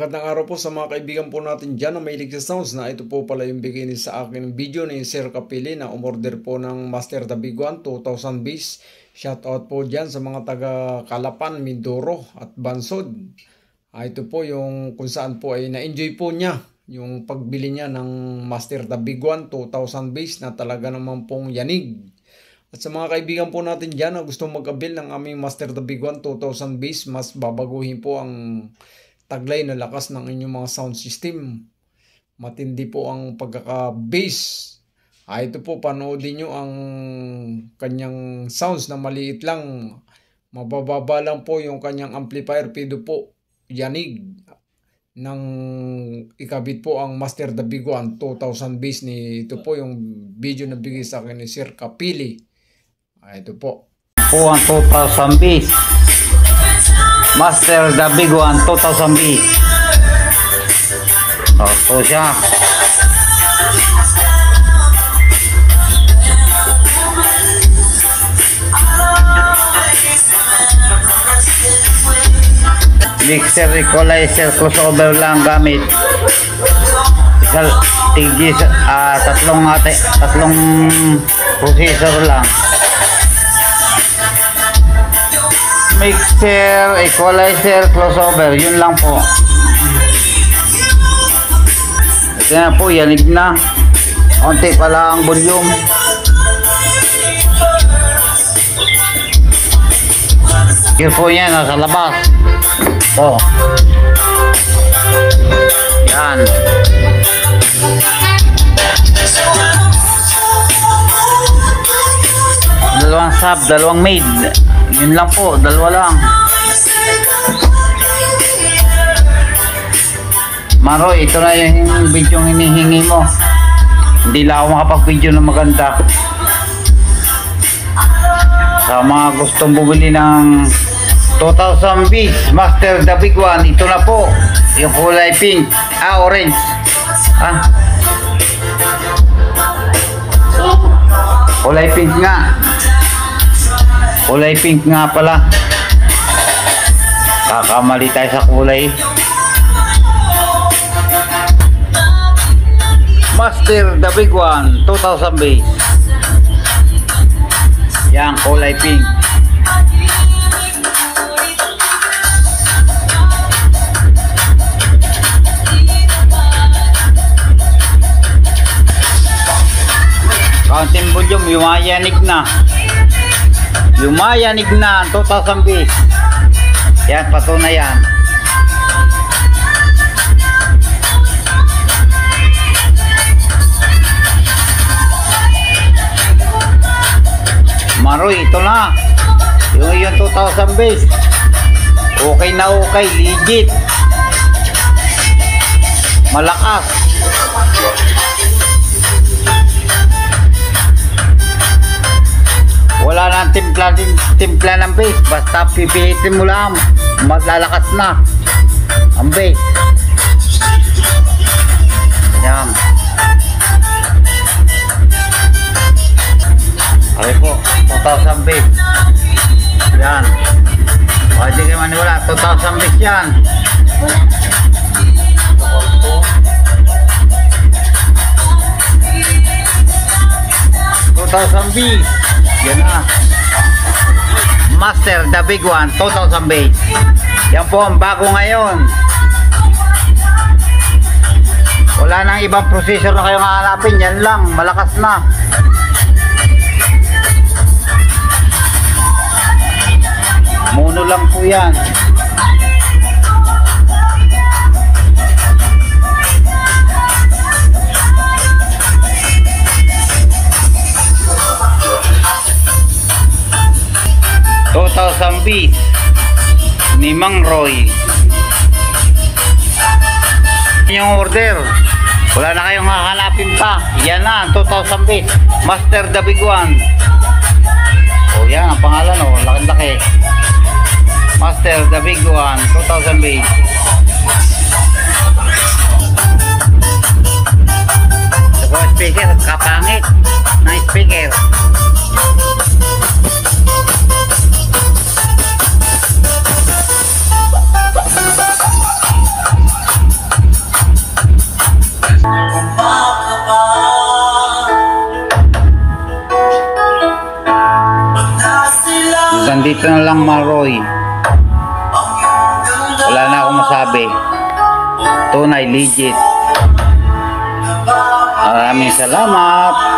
Magandang araw po sa mga kaibigan po natin dyan na may Ligtas Sounds na ito po pala yung bigay ni sa akin video ni Sir Kapili na umorder po ng Master The Big One 2000 base. Shoutout po dyan sa mga taga Calapan, Mindoro at Bansod. Ito po yung kung saan po ay na-enjoy po niya yung pagbili niya ng Master The Big One 2000 base na talaga naman pong yanig. At sa mga kaibigan po natin dyan na gusto mag-avail ng aming Master The Big One 2000 base, mas babaguhin po ang taglay na lakas ng inyong mga sound system. Matindi po ang pagkaka-bass. Ito po, panoodin nyo ang kanyang sounds na maliit lang. Mabababa lang po yung kanyang amplifier. Pido po yanig ng ikabit po ang Master The Big One 2000 bass ni ito po yung video na bigay sa akin ni Sir Kapili. Ito po. Po ang 2000 bass. Master The Big One 2000 bass. Ito siya. Mixer, equalizer, crossover lang gamit. Tatlong processor lang. Mixer, equalizer, crossover, yun lang po. Ito na po, yanig na. Konti pala ang volume. Gear po yan, nasa labas. Ito. Yan. Dalawang sub, dalawang mid. Yun lang po, dalawa lang. Maro, ito na yung video hinihingi mo. Hindi lang ako makapag-video na maganda. Sa mga gustong bumili ng 2000 base Master The Big One, ito na po. Yung kulay pink, orange. Kulay pink nga. Kulay pink nga pala. Kakamali tayo sa kulay. Master The Big One 2000 base. Yan, kulay pink. Counting volume, yumayanig na. Yumayanig na 2000 base. Yan, patunay yan. Maroy, ito na. Yung 2000 base. Okay na okay, legit. Malakas. Wala nang timpla ng bass. Basta pipihitin mo lang, maglalakas na ang bass. Yan. Okay po, 2000 bass. Yan. Pwede kayo maniwala, 2000 bass yan. 2000 bass. Yan na. Master The Big One 2000 base. Yan po ang bago ngayon. Wala nang ibang processor na kayong hahanapin. Yan lang, malakas na. Mono lang po yan. Beat ni Mang Roy. Yung order, wala na kayong hahanapin pa. Yan na, 2000 beat Master The Big One. O yan ang pangalan, o laki-laki. Master The Big One 2000 beat. Sa speaker, kapangit ng speaker. dito na lang Maroy. Wala na akong masabi. Tunay, legit. Maraming salamat.